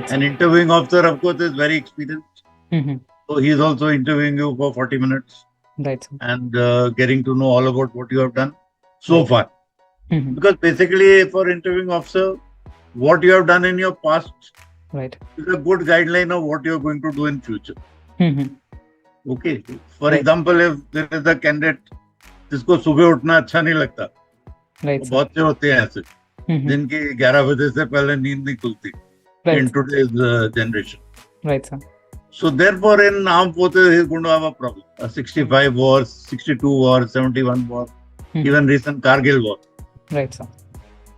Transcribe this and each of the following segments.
Right, An sir. interviewing officer, of course, is very experienced. Mm-hmm. So he is also interviewing you for 40 minutes Right, sir. and getting to know all about what you have done so Right. far. Mm-hmm. Because basically, for interviewing officer, what you have done in your past Right. is a good guideline of what you are going to do in future. Mm-hmm. Okay. For Right. example, if there is a candidate जिसको सुबह उठना अच्छा नहीं लगता, Right, और sir. बहुत से होते हैं ऐसे Mm-hmm. जिनकी 11 बजे से पहले नींद नहीं खुलती Right, in sir. today's generation. Right, sir. So therefore, in armed forces, he's going to have a problem. A Mm-hmm. 65 wars, 62 wars, 71 wars, Mm-hmm. even recent Kargil war. Right, sir.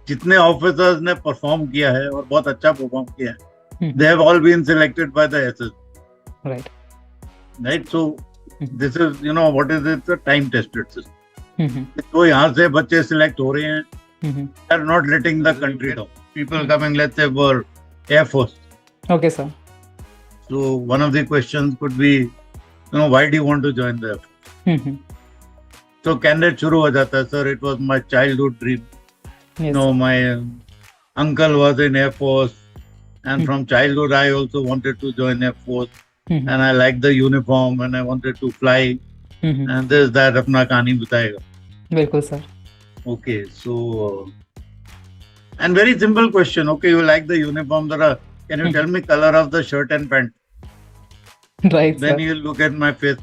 जितने officers ने perform किया है और बहुत अच्छा perform किया है, Mm-hmm. they have all been selected by the SS, Right. right? So Mm-hmm. this is, what is it? A time tested system. Mm-hmm. तो यहाँ से बच्चे सिलेक्ट हो रहे हैं, Mm-hmm. they are not letting the country down. People coming, let's say, for Air Force. Okay, sir. So one of the questions could be, why do you want to join the Air Force? Mm-hmm. So candidate शुरू हो जाता है, sir, it was my childhood dream. Yes, No, sir. my uncle was in Air Force, and Mm-hmm. from childhood I also wanted to join Air Force, Mm-hmm. and I liked the uniform, and I wanted to fly, Mm-hmm. and this that अपना कहानी बताएगा. बिल्कुल, sir. Okay, so and very simple question. Okay, you like the uniform? Can you tell me color of the shirt and pant? Right, Then sir. he'll look at my face.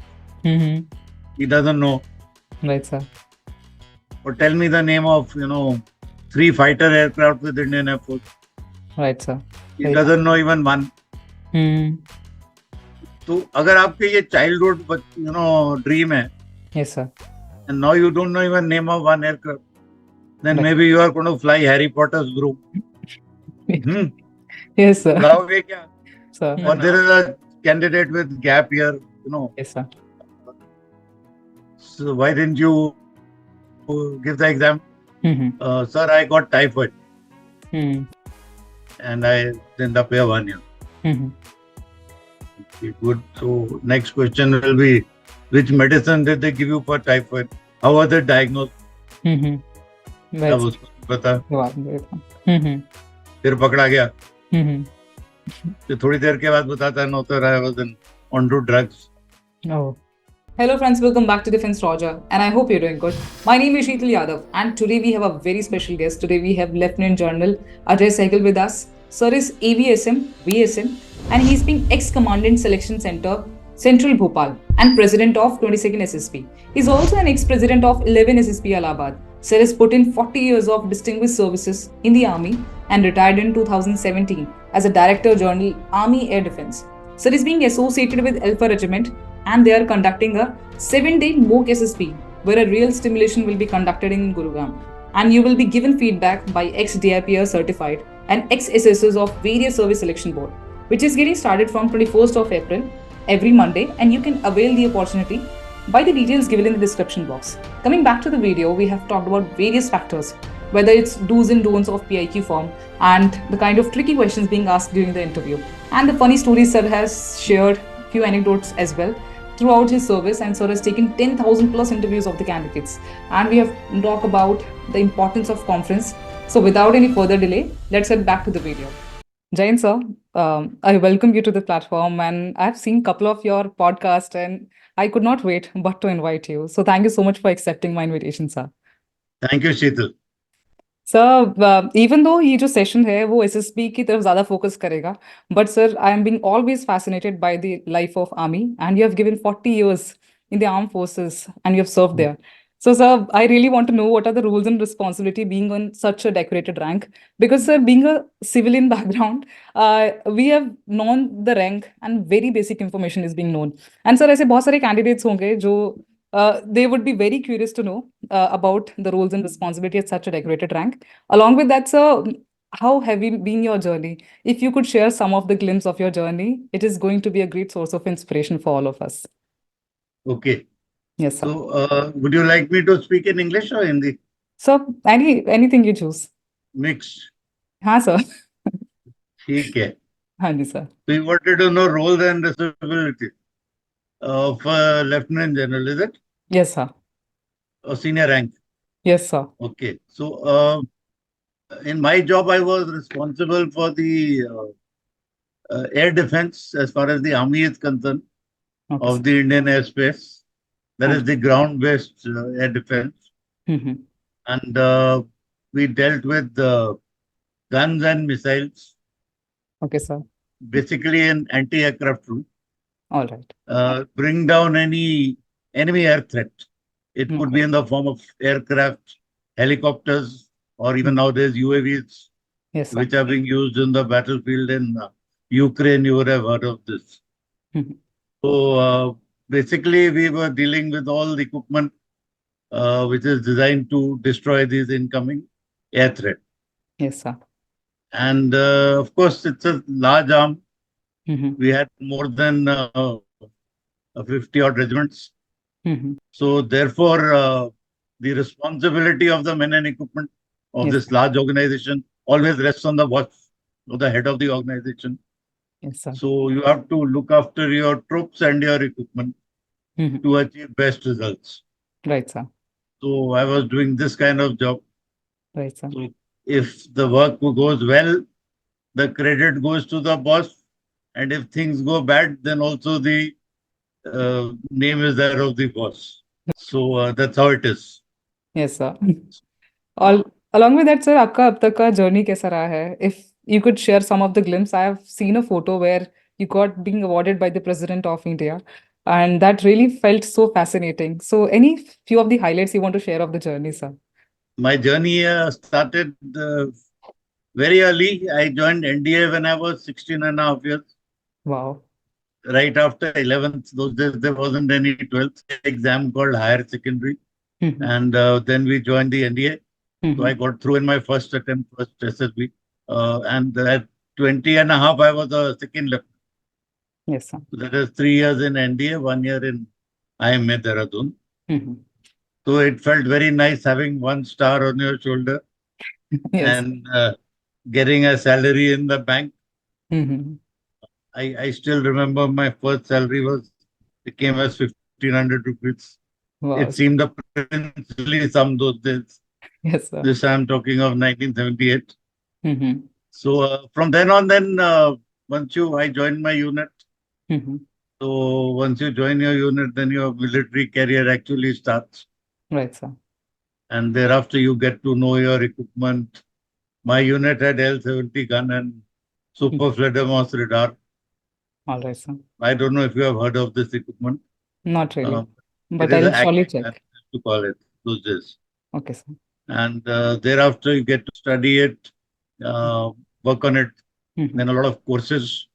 Mm-hmm. He doesn't know. Right, sir. Or tell me the name of 3 fighter aircraft with Indian Air Force. Right, sir. He Right. doesn't know even one. Mm-hmm. तो अगर आपके ये childhood dream है, Yes, sir. and now you don't know even name of one aircraft, then Right. maybe you are going to fly Harry Potter's broom. Yes, sir. लाओगे क्या? Sir. Or there is a candidate with gap year. Yes, sir. So why didn't you give the exam? Mm-hmm. Sir, I got typhoid Mm-hmm. and I didn't appear 1 year. Mm-hmm. Okay, good. So next question will be, which medicine did they give you for typhoid? How was it diagnosed? Mm-hmm. क्या Right, sir. उसको पता? Mm-hmm. फिर पकड़ा गया. Mm-hmm. फिर थोड़ी देर के बाद बताता है, no sir, I was onto drugs. Oh. Hello friends, welcome back to Defense Roger, and I hope you're doing good. My name is Sheetal Yadav, and today we have a very special guest. Today we have Lieutenant General Ajai Sahgal with us. Sir is AVSM, VSM, and he's been ex-Commandant Selection Center, Central Bhopal, and President of 22nd SSB. He's also an ex-President of 11 SSB Allahabad. Sir has put in 40 years of distinguished services in the Army and retired in 2017 as a Director General, Army Air Defense. Sir is being associated with Alpha Regiment, and they are conducting a 7-day mock SSB where a real stimulation will be conducted in Gurugram. And you will be given feedback by ex-DIPR certified and ex-SSs of various service selection board, which is getting started from 21st of April every Monday, and you can avail the opportunity by the details given in the description box. Coming back to the video, we have talked about various factors, whether it's do's and don'ts of PIQ form and the kind of tricky questions being asked during the interview, and the funny stories sir has shared few anecdotes as well throughout his service, and sir has taken 10,000 plus interviews of the candidates, and we have talked about the importance of conference. So without any further delay, let's head back to the video. Jain sir, I welcome you to the platform, and I've seen a couple of your podcasts, and I could not wait but to invite you. So thank you so much for accepting my invitation, sir. Thank you, Sheetal. Sir even though ये जो session है वो SSB की तरफ ज़्यादा focus करेगा, but sir I am being always fascinated by the life of army, and you have given 40 years in the armed forces and you have served there. So sir, I really want to know what are the rules and responsibility being on such a decorated rank, because sir, being a civilian background, we have known the rank and very basic information is being known. And sir, ऐसे बहुत सारे candidates होंगे जो they would be very curious to know about the roles and responsibility at such a decorated rank. Along with that, sir, how have been your journey? If you could share some of the glimpse of your journey, it is going to be a great source of inspiration for all of us. Okay. Yes, sir. So, would you like me to speak in English or Hindi? Sir, anything you choose. Mixed. हाँ sir. ठीक है. हाँ जी sir. So you wanted to know roles and responsibility of Lieutenant General, is it? Yes, sir. Or senior rank? Yes, sir. Okay. So, in my job, I was responsible for the air defense as far as the army is concerned Okay, sir. of the Indian airspace. That is Okay. the ground-based air defense, Mm-hmm. and we dealt with guns and missiles, Okay, sir. basically an anti-aircraft route. All right. Bring down any enemy air threat. It could Okay. be in the form of aircraft, helicopters, or even Mhm. nowadays UAVs, Yes, sir. which are being used in the battlefield in Ukraine. You would have heard of this. Mhm. So basically, we were dealing with all the equipment which is designed to destroy these incoming air threat. Yes, sir. And of course, it's a large arm. Mm-hmm. We had more than 50 odd regiments. Mm-hmm. So therefore, the responsibility of the men and equipment of Yes, this sir. large organization always rests on the boss or the head of the organization. Yes, sir. So you have to look after your troops and your equipment Mm-hmm. to achieve best results. Right, sir. So I was doing this kind of job. Right, sir. So if the work goes well, the credit goes to the boss. And if things go bad, then also the name is there of the boss. So that's how it is. Yes, sir. All along with that, sir, आपका अब तक का journey कैसा रहा है? If you could share some of the glimpse, I have seen a photo where you got being awarded by the President of India, and that really felt so fascinating. So, any few of the highlights you want to share of the journey, sir? My journey started very early. I joined NDA when I was 16 and a half years, Wow. right after 11th. Those days there wasn't any 12th exam called higher secondary. Mm-hmm. And then we joined the NDA. So Mm-hmm. I got through in my first attempt, first SSB. And at 20 and a half, I was a second lieutenant. Yes, sir. So that is 3 years in NDA, 1 year in IMA Dehradun. Mm-hmm. So it felt very nice having one star on your shoulder Yes. and getting a salary in the bank. Mm-hmm. I still remember my first salary was it came as 1,500 rupees. It Wow. seemed a princely sum those days. Yes, sir. This I'm talking of 1978. Mm-hmm. So from then on, then I joined my unit. Mm-hmm. So once you join your unit, then your military career actually starts, Right, sir. and thereafter you get to know your equipment. My unit had L-70 gun and Mhm. Super Fledermaus radar. All right, sir. I don't know if you have heard of this equipment. Not really, Um, it but is I'll an surely action gun check. to call it those days. Okay, sir. And thereafter you get to study it, uh, work on it, Mm-hmm. then a lot of courses.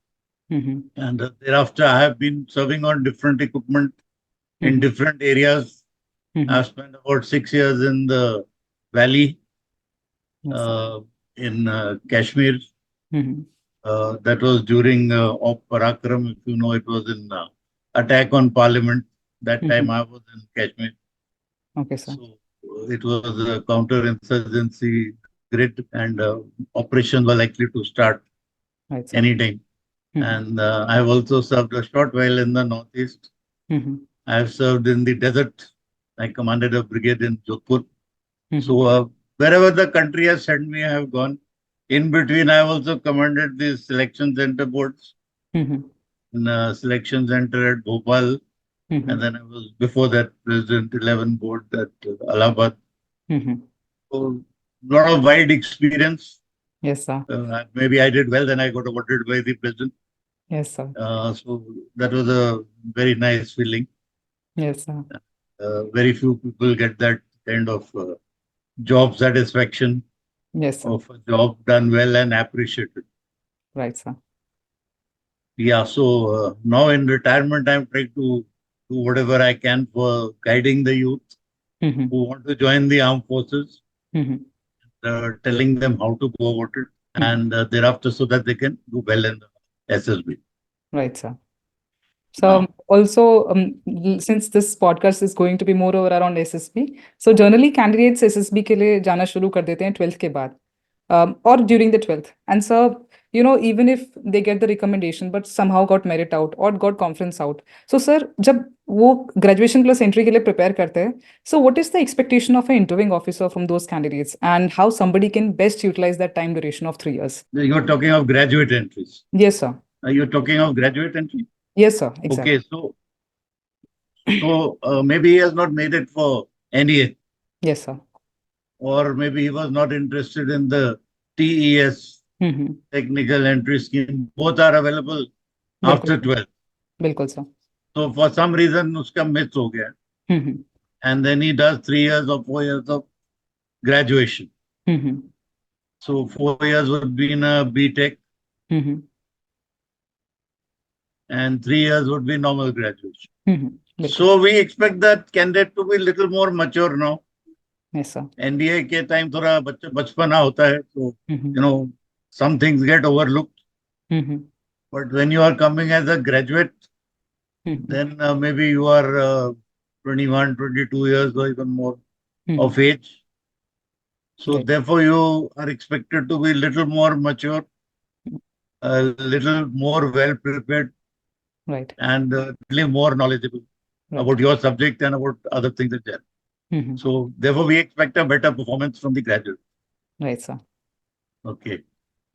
Mm-hmm. And thereafter I have been serving on different equipment in Mm-hmm. different areas. Mm-hmm. I've spent about 6 years in the valley, Yes, sir. uh, in Kashmir. Mm-hmm. That was during Op Parakram, if you know, it was in attack on Parliament. That Mm-hmm. time I was in Kashmir. Okay, sir. So it was a counter-insurgency grid, and operations were likely to start Right, sir. anytime. Mm-hmm. And I've also served a short while in the Northeast. Mm-hmm. I've served in the desert. I commanded a brigade in Jodhpur. Mm-hmm. So wherever the country has sent me, I have gone. In between, I have also commanded the selection center boards Mm-hmm. in selection center at Bhopal. And Mm-hmm. then I was before that President 11 board at Allahabad. Mm-hmm. So a lot of wide experience. Yes, sir. Maybe I did well, then I got awarded by the president. Yes, sir. So that was a very nice feeling. Yes, sir. Very few people get that kind of job satisfaction Yes, sir. of a job done well and appreciated. Right, sir. Yeah, so now in retirement, I'm trying to do whatever I can for guiding the youth Mm-hmm. who want to join the armed forces, Mm-hmm. telling them how to go about it, Mm-hmm. and thereafter so that they can do well in the SSB. Right, sir. So also, since this podcast is going to be more over around SSB, so generally candidates SSB के लिए जाना शुरू कर देते हैं 12th के बाद, or during the 12th. And so, even if they get the recommendation, but somehow got merit out or got conference out. So, sir, जब वो graduation plus entry के लिए prepare करते हैं, so what is the expectation of an interviewing officer from those candidates, and how somebody can best utilize that time duration of 3 years? You're talking of graduate entries. Yes, sir. Are you talking of graduate entry? Yes, sir. Okay, Exactly. maybe he has not made it for NEA, Yes, sir. or maybe he was not interested in the TES, hmm. technical entry scheme. Both are available बिल्कुल after sir. 12th. बिल्कुल sir. So for some reason uska miss ho gaya. Hmm. And then he does 3 years or 4 years of graduation. Hmm. So 4 years would be in a B.Tech hmm. and 3 years would be normal graduation. बिल्कुल. So we expect that candidate to be little more mature now. Yes sir. NDA के time थोड़ा बचपना होता है, so hmm. some things get overlooked. Hmm. But when you are coming as a graduate, hmm. then maybe you are 21, 22 years or even more of hmm. age. So right. therefore you are expected to be little more mature, a little more well prepared, right. and little more knowledgeable right. about your subject and about other things that there. Hmm. So therefore we expect a better performance from the graduate. Right sir. Okay.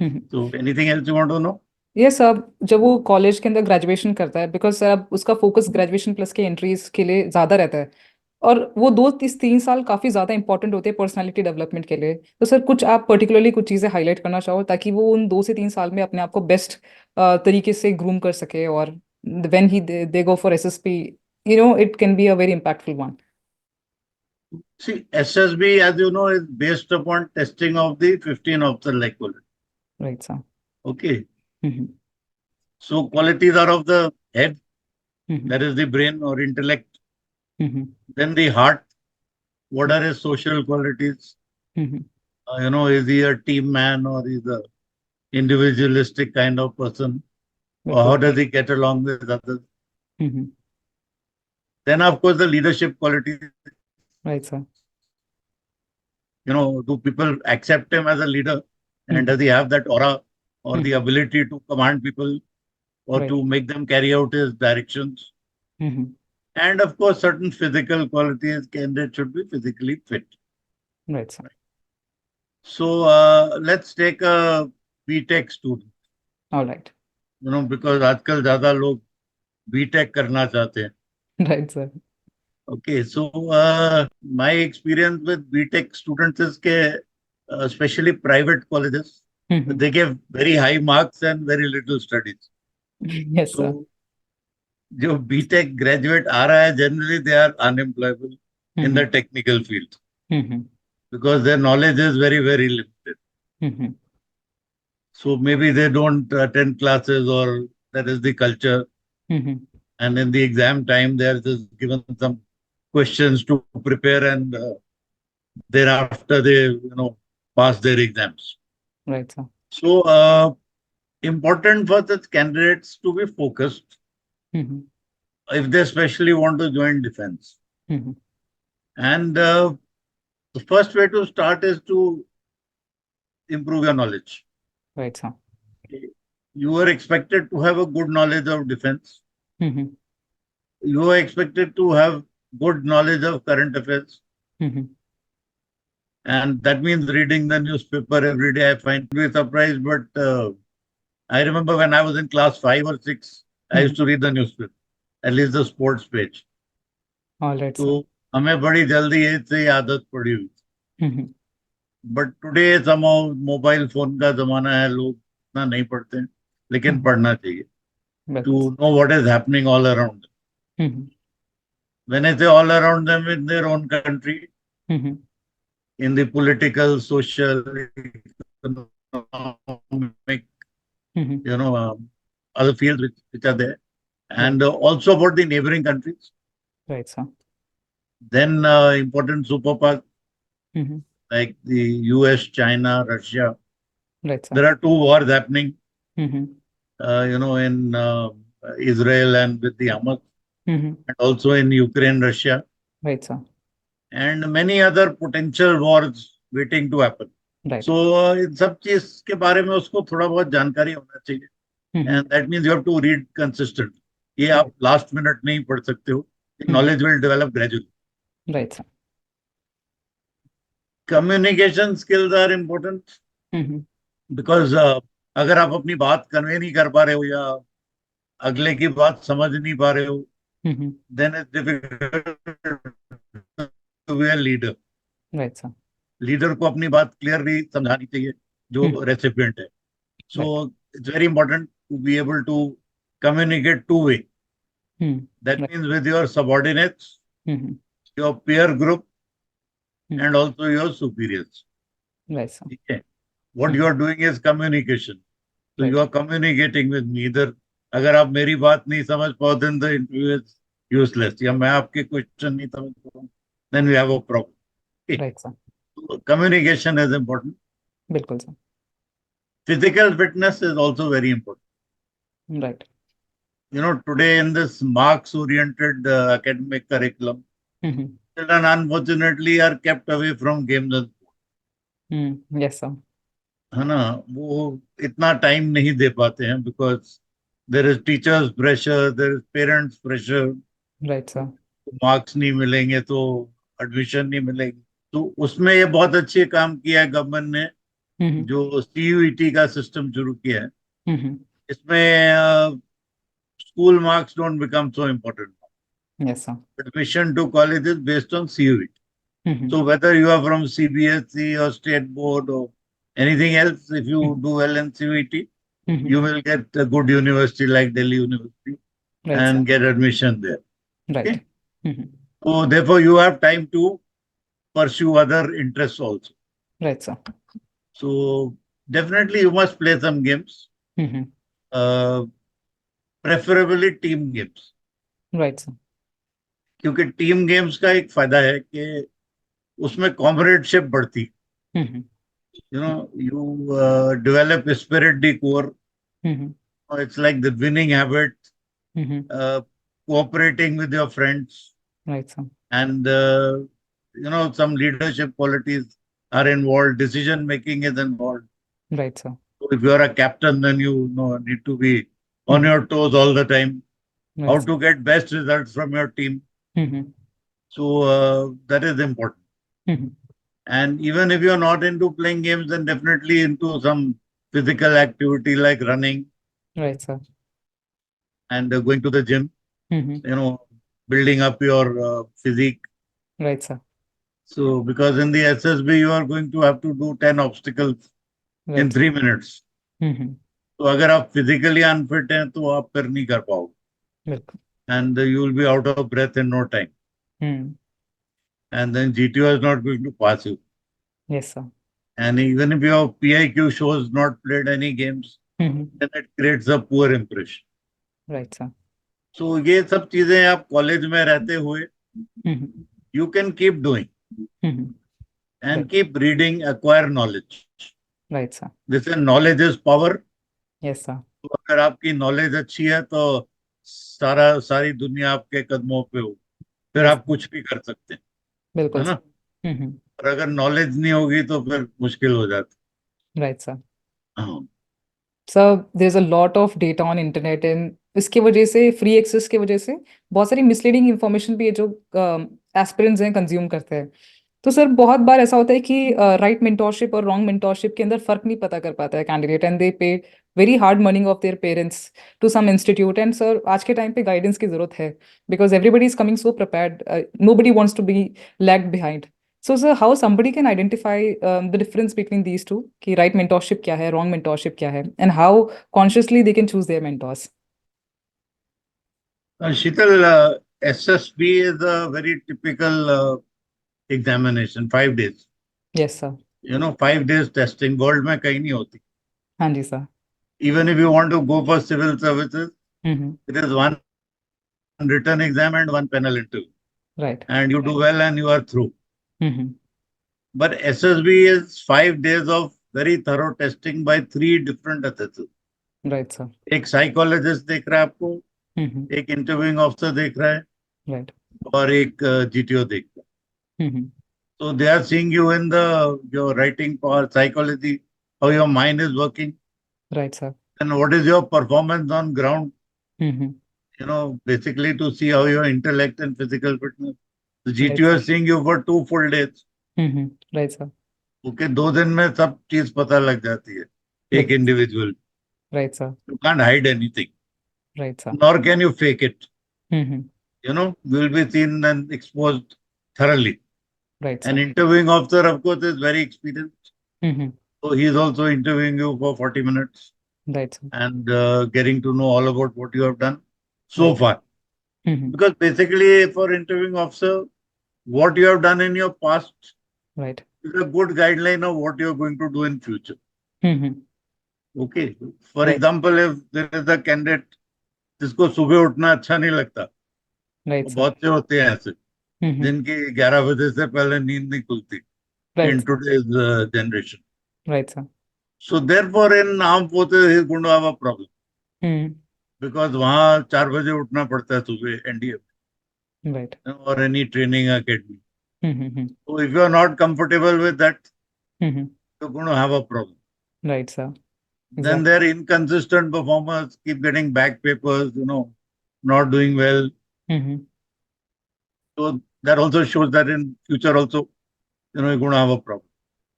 Hmm. So anything else you want to know? ये सब जब वो college के अंदर graduation करता है, because sir अब उसका फोकस ग्रेजुएशन प्लस के एंट्रीज के लिए ज़्यादा रहता है, और वो 2 3 साल काफ़ी ज़्यादा इंपॉर्टेंट होते हैं पर्सनालिटी डेवलपमेंट के लिए. तो सर कुछ आप पर्टिकुलरली कुछ चीज़ें हाईलाइट करना चाहो ताकि वो उन 2 से 3 साल में अपने आप को बेस्ट तरीके से ग्रूम कर सके, और when he they go for SSP, it can be a very impactful one. See, SSB, as you know, is based upon testing of the 15 of the like quality. Right sir. Okay. Hmm. So qualities are of the head, hmm. that is the brain or intellect. Hmm. Then the heart, what are his social qualities? Hmm. Is he a team man or is a individualistic kind of person? Or बिल्कुल. how does he get along with others? Hmm. Then, of course, the leadership qualities. Right sir. Do people accept him as a leader? And hmm. does he have that aura or the hmm. ability to command people or right. to make them carry out his directions? Hmm. And of course, certain physical qualities, candidate should be physically fit. Right sir. So let's take a B.Tech student, alright. because आजकल ज्यादा लोग B.Tech करना चाहते हैं. Right sir. Okay, so my experience with B.Tech students is that, especially private colleges, hmm. they give very high marks and very little studies. Yes sir. So जो B.Tech graduate आ रहा है, generally they are unemployable in the hmm. technical field hmm. because their knowledge is very, very limited. Hmm. So maybe they don't attend classes or that is the culture. Hmm. And in the exam time, they are just given some questions to prepare and thereafter they, pass their exams. Right sir. So important for the candidates to be focused hmm. if they especially want to join defense. Hmm. And the first way to start is to improve your knowledge. Right sir. You are expected to have a good knowledge of defense. Hmm. You are expected to have good knowledge of current affairs. Hmm. And that means reading the newspaper every day. I find to be surprised, but I remember when I was in class 5 or 6, I used hmm. to read the newspaper, at least the sports page. Alright तो sir. हमें बड़ी जल्दी age से ये आदत पड़ी हुई. Hmm. But today somehow mobile phone का जमाना है, लोग इतना नहीं पढ़ते हैं, लेकिन हम्म. पढ़ना चाहिए बिल्कुल. to know what is happening all around them. Hmm. When I say all around them in their own country, hmm. in the political, social, economic, hmm. other fields which are there, right. and also about the neighboring countries. Right sir. Then important superpowers hmm. like the US, China, Russia. Right sir. There are two wars happening, hmm. in Israel and with the Hamas, hmm. and also in Ukraine, Russia, right sir. and many other potential wars waiting to happen. Right. So इन सब चीज के बारे में उसको थोड़ा बहुत जानकारी होना चाहिए. हम्म. And that means you have to read consistent. ये आप राइट. last minute नहीं पढ़ सकते हो. The hmm. knowledge will develop gradually. Right sir. Communication skills are important hmm. because अगर आप अपनी बात कन्वे नहीं कर पा रहे हो या अगले की बात समझ नहीं पा रहे हो, hmm. Then it's difficult to be a leader. Right sir. Leader को अपनी बात क्लियरली समझानी चाहिए हम्म। जो रेसिपिएंट है। So right. It's very important to be able to communicate to way. Hmm. That right. Means with your subordinates, hmm. Your peer group, hmm. And also your superiors. Right sir. ठीक है, what you hmm. are doing is communication. So you right. are communicating with me. इधर अगर आप मेरी बात नहीं समझ पाओ, then the interview is useless. या मैं आपके क्वेश्चन नहीं समझ पाऊँ, then we have a problem. Okay. Right sir. So communication is important. बिल्कुल sir. Physical fitness is also very important. Right. Today in this marks-oriented academic curriculum, hmm. children unfortunately are kept away from games and yes sir. है ना, वो इतना time नहीं दे पाते हैं because there is teachers pressure, there is parents pressure. Right sir. Marks नहीं मिलेंगे तो एडमिशन नहीं मिलेगी। तो उसमें ये बहुत अच्छे काम किया है गवर्नमेंट ने, हम्म। जो सीयूईटी का सिस्टम शुरू किया है। हम्म। इसमें school marks don't become so important. Yes sir. Admission to college is based on CUET. Hmm. So whether you are from CBSE or state board or anything else, if you do well in CVT, hmm. you will get a good university like Delhi University right sir. and get admission there. Right. Okay. So therefore you have time to pursue other interests also. Right sir. So definitely you must play some games, hmm. uh, preferably team games. Right sir. क्योंकि team games का एक फायदा है कि उसमें कॉम्रेडशिप बढ़ती। हम्म। You develop spirit de corps. Hmm. It's like the winning habit, hmm. uh, cooperating with your friends, right sir. and some leadership qualities are involved. Decision making is involved. Right sir. So if you are a captain, then you need to be on hmm. your toes all the time. Right How sir. to get best results from your team. Hmm. So that is important. Hmm. And even if you're not into playing games, then definitely into some physical activity like running right sir. and going to the gym, hmm. you know, building up your physique. Right sir. So, because in the SSB, you are going to have to do 10 obstacles in right sir. 3 minutes. हम्म। तो अगर आप physically unfit हैं तो आप फिर नहीं कर पाओगे, बिल्कुल। and you will be out of breath in no time, hmm. and then GTO is not going to pass you. Yes sir. And even if your PIQ shows not played any games, hmm. then it creates a poor impression. Right sir. So ये सब चीजें आप college में रहते हुए हम्म। you can keep doing hmm. and right. keep reading, acquire knowledge. Right sir. This is knowledge is power. Yes sir. तो अगर आपकी नॉलेज अच्छी है तो सारी दुनिया आपके कदमों पे हो, फिर यस। आप कुछ भी कर सकते हैं, बिल्कुल है ना। सर। और अगर नॉलेज नहीं होगी तो फिर मुश्किल हो जाती राइट सर। है। हाँ। Sir there is a lot of data on internet and इसकी वजह से फ्री एक्सेस की वजह से बहुत सारी मिसलीडिंग इन्फॉर्मेशन भी है जो एस्पिरेंट्स हैं कंज्यूम करते हैं। तो सर बहुत बार ऐसा होता है कि राइट मेंटोरशिप और रॉन्ग मेंटोरशिप के अंदर फर्क नहीं पता कर पाता है candidate and they pay very hard earning of their parents to some institute and sir आज के टाइम पे गाइडेंस की जरूरत है because everybody is coming so prepared nobody wants to be lag behind so sir how somebody can identify the difference between these two कि right mentorship क्या है wrong mentorship क्या है and how consciously they can choose their mentors. Sheetal, SSB is a very typical examination, 5 days. Yes sir. 5 days testing, world में कहीं नहीं होती. हाँ जी sir. Even if you want to go for civil services, hmm. it is one written exam and one panel interview. Right. And you do well and you are through. Hmm. But SSB is 5 days of very thorough testing by 3 different assessors. Right sir. एक psychologist देख रहा है आपको, हम्म. एक interviewing officer देख रहा है, Right. और एक जीटीओ देख रहा है. हम्म. So they are seeing you in your writing power, psychology, how your mind is working, Right sir. and what is your performance on ground. Hmm. Basically to see how your intellect and physical fitness. The Right GTO sir. is seeing you for 2 full days. Right sir. Okay, 2 दिन में सब चीज पता लग जाती है एक बिल्कुल. Individual. Right, sir. You can't hide anything, Right, sir. nor can you fake it. Mm-hmm. You will be seen and exposed thoroughly. Right, An sir. interviewing officer, of course, is very experienced. Mm-hmm. So he is also interviewing you for 40 minutes Right, sir. and getting to know all about what you have done so Right. far. Mm-hmm. Because basically, for interviewing officer, what you have done in your past Right. is a good guideline of what you are going to do in future. Mm-hmm. Okay. For Right. example, if there is a candidate जिसको सुबह उठना अच्छा नहीं लगता, Right, वो sir. बहुत से होते हैं ऐसे Mm-hmm. जिनकी 11 बजे से पहले नींद नहीं खुलती Right, in sir. today's generation. Right, sir. So therefore, in armed forces, he's going to have a problem Mm-hmm. because वहाँ 4 बजे उठना पड़ता है सुबह NDA Right. or any training academy. Mm-hmm. So if you are not comfortable with that, Mm-hmm. you're going to have a problem. Right, sir. Then Exactly. their inconsistent performers keep getting back papers, not doing well. Mm-hmm. So that also shows that in future also, you're going to have a problem.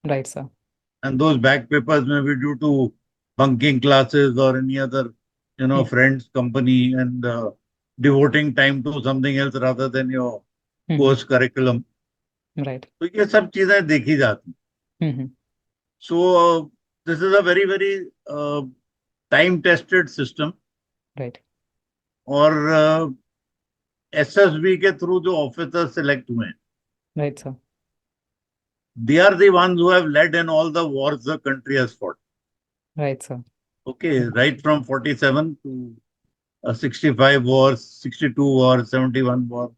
Right, sir. And those back papers may be due to bunking classes or any other, friends company and devoting time to something else rather than your Mm-hmm. course curriculum. Right. तो ये सब चीजें देखी जाती. Mm-hmm. So this is a very very time tested system. Right. और SSB के through जो officer select हुए हैं, Right, sir. they are the ones who have led in all the wars the country has fought. Right, sir. Okay, right from 47 to 65 wars, 62 wars, 71 war,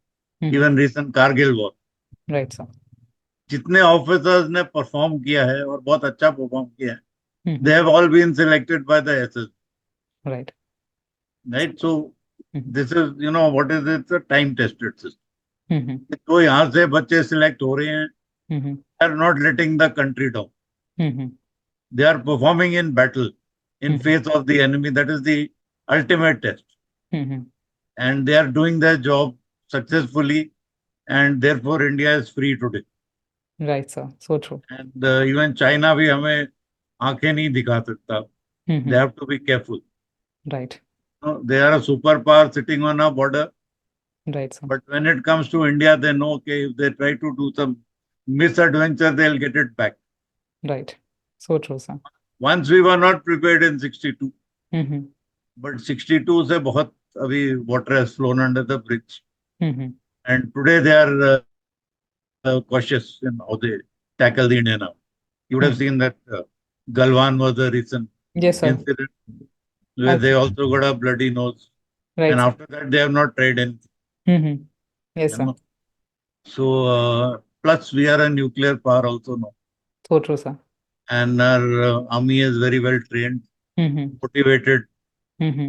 Mm-hmm. even recent Kargil war. Right, sir. जितने officers ने perform किया है और बहुत अच्छा perform किया है, Mm-hmm. they have all been selected by the SS, Right. right? So Mm-hmm. this is, what is it? A time tested system. Mm-hmm. तो यहाँ से बच्चे सिलेक्ट हो रहे हैं, Mm-hmm. they are not letting the country down. Mm-hmm. They are performing in battle in Mm-hmm. face of the enemy. That is the ultimate test. Mm-hmm. And they are doing their job successfully. And therefore, India is free today. Right, sir. So true. And even China भी हमें आंखें नहीं दिखा सकता. They Mm-hmm. have to be careful. Right. They are a superpower sitting on a border. Right, sir. But when it comes to India, they know, okay, if they try to do some misadventure, they'll get it back. Right. So true, sir. Once we were not prepared in 62. Mm-hmm. But 62 से बहुत अभी water has flown under the bridge. Mm-hmm. And today they are cautious in how they tackle the Indian army. You would have Mm-hmm. seen that Galwan was a recent Yes, sir. incident where I've they also got a bloody nose. right, And sir. after that, they have not tried anything. Mm-hmm. Yes, You sir. know? So, plus we are a nuclear power also now. So true, sir. And our army is very well trained, Mm-hmm. motivated, Mm-hmm.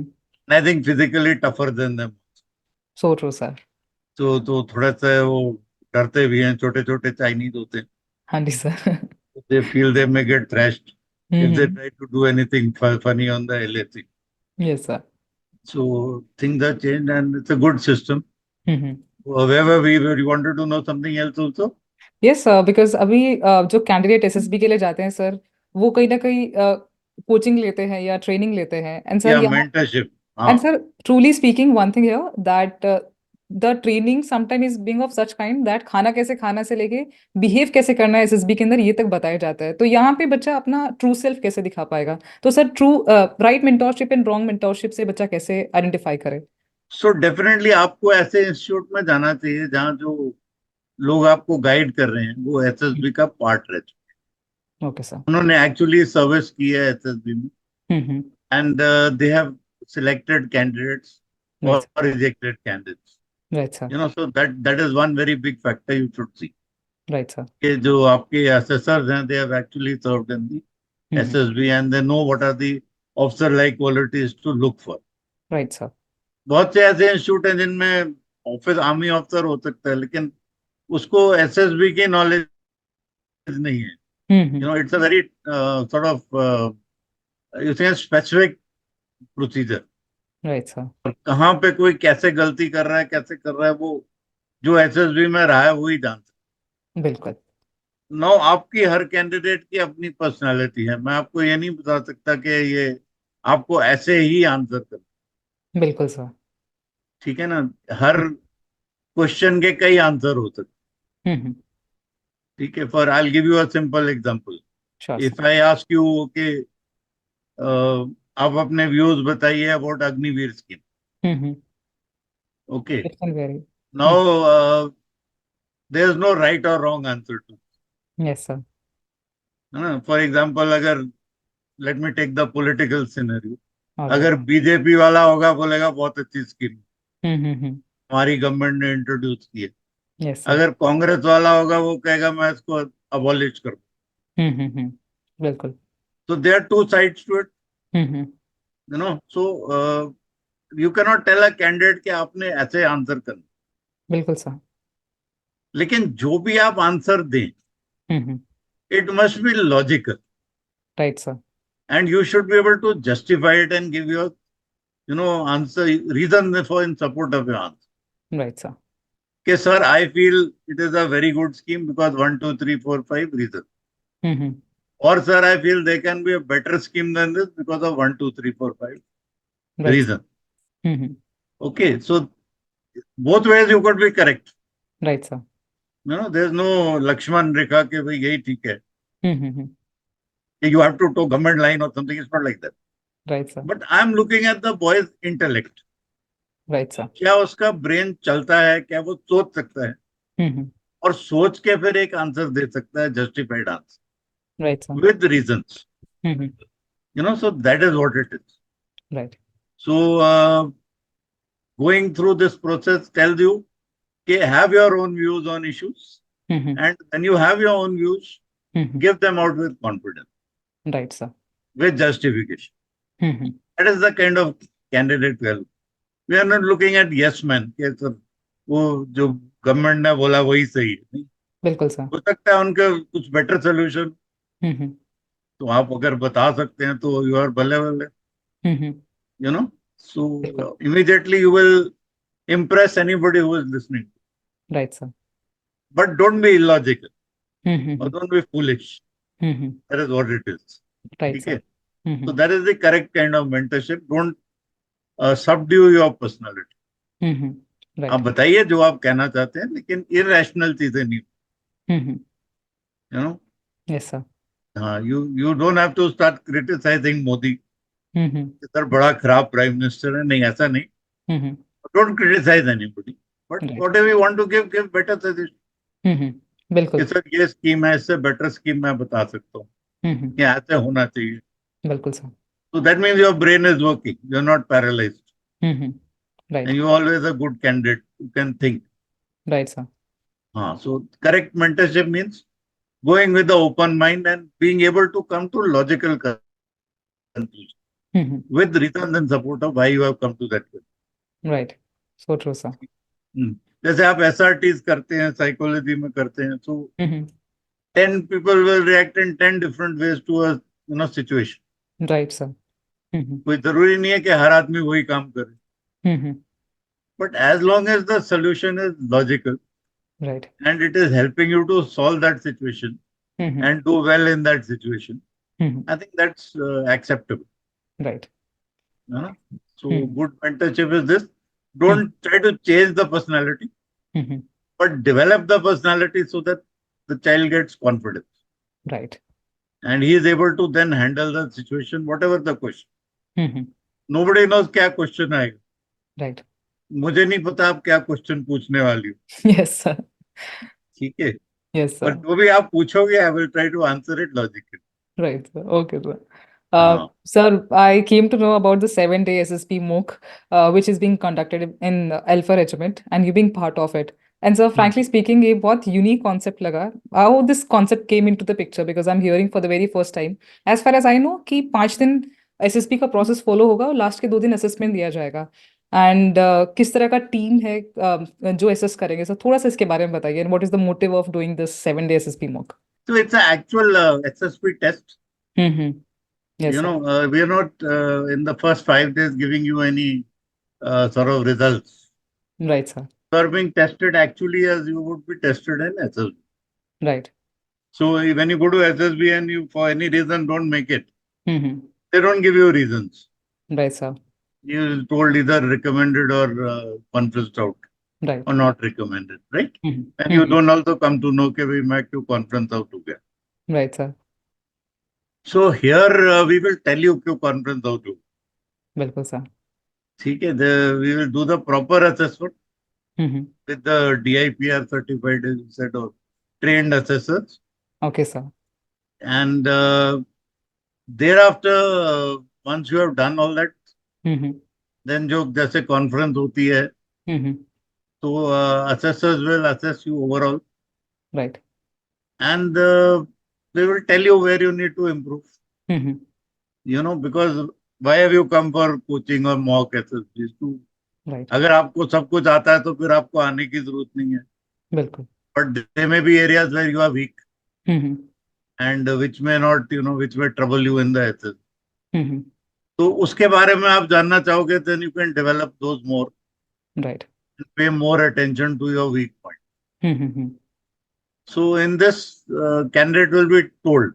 and I think physically tougher than them. So true, sir. तो थोड़ा सा वो डरते भी हैं, छोटे छोटे Chinese होते हैं. हाँ जी, sir. They feel they may get thrashed if they Mm-hmm. try to do anything funny on the LAC. Yes, sir. So things are changed and it's a good system. Mm-hmm. However, we wanted to know something else also. Yes sir, because अभी जो candidate SSB के लिए जाते हैं sir, वो कहीं ना कहीं कोचिंग लेते हैं या ट्रेनिंग लेते हैं. एंड सर Yeah, यहाँ mentorship. एंड हाँ. Sir truly speaking one thing here that the training sometime is being of such kind that खाना कैसे खाना से लेके बिहेव कैसे करना है एसएसबी के अंदर ये तक बताया जाता है. तो यहाँ पे बच्चा अपना ट्रू सेल्फ कैसे दिखा पाएगा? तो sir true right mentorship and wrong mentorship से बच्चा कैसे आइडेंटिफाई करे? So definitely आपको ऐसे इंस्टीट्यूट में जाना चाहिए जहाँ जो लोग आपको गाइड कर रहे हैं वो एसएसबी का पार्ट रहे. Okay sir. उन्होंने एक्चुअली सर्विस की है एसएसबी में हम्म. and they have selected candidates or right. rejected candidates. Right sir. So that is one very big factor you should see. Right sir. कि जो आपके assessors हैं, they have actually served in the SSB and they know what are the officer-like qualities to look for. Right sir. बहुत से ऐसे institute हैं जिनमें office army officer हो सकता है लेकिन उसको एसएसबी की नॉलेज नहीं है. It's a very sort of you say specific procedure. Right sir. और कहाँ पे कोई कैसे गलती कर रहा है कैसे कर रहा है वो जो एसएसबी में रहा है वही जानता है. बिल्कुल. नो आपकी हर कैंडिडेट की अपनी पर्सनालिटी है. मैं आपको ये नहीं बता सकता कि ये आपको ऐसे ही आंसर करना। बिल्कुल सर। ठीक है ना? हर क्वेश्चन के कई आंसर हो सकते। हम्म। ठीक है, for I give you a simple example. Sure sir. If I ask you, okay, आप अपने व्यूज बताइए about Agniveer scheme. Hmm. Okay, it can vary. Now there is no right और wrong answer to, yes sir. है ना? For example, अगर let me take the political scenario, alright. अगर BJP वाला होगा बोलेगा बहुत अच्छी स्कीम हम्म। हमारी गवर्नमेंट ने इंट्रोड्यूस की है। Yes sir. अगर कांग्रेस वाला होगा वो कहेगा मैं इसको अबॉलिश करूँ। हम्म। बिल्कुल। तो there are two sides to it, hmm. You know. So you cannot tell a candidate कि आपने ऐसे आंसर करना। बिल्कुल सर। लेकिन जो भी आप आंसर दें, hmm. It must be logical, right sir. And you should be able to justify it and give your, answer, reason for in support of your answer. Right sir. कि sir I feel it is a very good scheme because 1 2 3 4 5 reason, hmm. or sir I feel they can be a better scheme than this because of 1 2 3 4 5 right. reason. Hmm. Okay, so both ways you could be correct. Right sir. There's no Lakshman Rekha ke bhai yahi theek hai. Hmm. You have to toe government line or something. It's not like that. Right sir. But I'm looking at the boy's intellect. Right sir. क्या उसका brain चलता है, क्या वो सोच सकता है हम्म। और सोच के फिर एक आंसर दे सकता है, justified right sir. Answer with reasons, hmm. so that is what it is. Right. So going through this process tells you, okay, have your own views on issues, hmm. and when you have your own views, hmm. give them out with confidence, right sir. with justification. Hmm. That is the kind of candidate we are. We are not looking at yes man कि sir वो जो government ने बोला वही सही है, नहीं। बिल्कुल सर। हो सकता है उनका कुछ बेटर सोल्यूशन, हम्म। तो आप अगर बता सकते हैं तो यू आर बल्ले बल्ले, हम्म। you know. बिल्कुल। So immediately you will impress anybody who is listening. Right sir. But don't be illogical or hmm. don't be foolish. Hmm. That is what it is. Right sir. Okay. So hmm. that is the correct kind of mentorship. Don't subdue your personality. हम्म। आप right. बताइए जो आप कहना चाहते हैं, लेकिन irrational चीजें नहीं, hmm. you know. Yes sir. हाँ, you don't have to start criticizing Modi hmm. कि सर बड़ा खराब प्राइम मिनिस्टर है, नहीं ऐसा नहीं. हम्म। Don't criticize anybody. But right. whatever you want to give better suggestion. कि बिल्कुल। सर ये स्कीम है, इससे बेटर स्कीम मैं बता सकता हूँ, हम्म। ये ऐसे होना चाहिए. बिल्कुल sir. So that means your brain is working. You're not paralyzed. Hmm. And right. you always a good candidate who can think. Right sir. So correct mentorship means going with the open mind and being able to come to logical conclusion hmm. with reasons and support of why you have come to that conclusion. Right. So true sir. Hmm. जैसे आप SRTs करते हैं, psychology में करते हैं, so hmm. 10 people will react in 10 different ways to a situation. Right sir. Hmm. कोई जरूरी नहीं है कि हर आदमी वही काम करे. हम्म। But as long as the solution is logical right. and it is helping you to solve that situation hmm. and do well in that situation, hmm. I think that's acceptable. Right. Huh? So hmm. good mentorship is this. Hmm. Don't try to change the personality, hmm. but develop the personality so that the child gets confidence right. and he is able to then handle the situation, whatever the question. Hmm. Nobody knows क्या question आएगा. Right. मुझे नहीं पता आप क्या question पूछने वाली हो. Yes sir. ठीक है, यस पर सर। जो भी आप पूछोगे I will try to answer it logically. Right, sir. Okay, sir. हाँ. Sir, I came to know about the 7-day SSP MOOC, which is being conducted in Alpha Regiment, and you being part of it. And sir, frankly speaking, ये बहुत unique concept लगा. How this concept came into the picture, because I'm hearing for the very first time. As far as I know, कि 5 दिन SSP का process follow होगा और last के 2 दिन assessment दिया जाएगा. And किस तरह का टीम है जो assess करेंगे, सर थोड़ा सा इसके बारे में बताइए. And what is the motive of doing this 7-day SSP MOOC? So it's an actual SSP test. Mm-hmm. Yes, sir. We are not in the first 5 days giving you any sort of results. Right, sir. You are being tested actually as you would be tested in SSB. Right. So when you go to SSB and you for any reason don't make it, Mm-hmm. they don't give you reasons. Right, sir. You told either recommended or conferenced out Right. or not recommended, right? Mm-hmm. And you Mm-hmm. don't also come to know कि भाई मैं क्यों conference out हो गया. Right, sir. So here we will tell you क्यों conference out हो. बिल्कुल sir. ठीक है, we will do the proper assessment Mm-hmm. with the DIPR certified set of trained assessors, Okay, sir. and thereafter once you have done all that, Mm-hmm. then जो जैसे conference होती है, Mm-hmm. so assessors will assess you overall, Right. and they will tell you where you need to improve. Mm-hmm. Because why have you come for coaching or mock SSBs? To Right. अगर आपको सब कुछ आता है तो फिर आपको आने की जरूरत नहीं है. बिल्कुल. But there may be areas where you are weak Mm-hmm. and which may not, which may trouble you in the SS. Mm-hmm. तो उसके बारे में आप जानना चाहोगे, then you can develop those more Right. and pay more attention to your weak point. Mm-hmm. So in this, candidate will be told,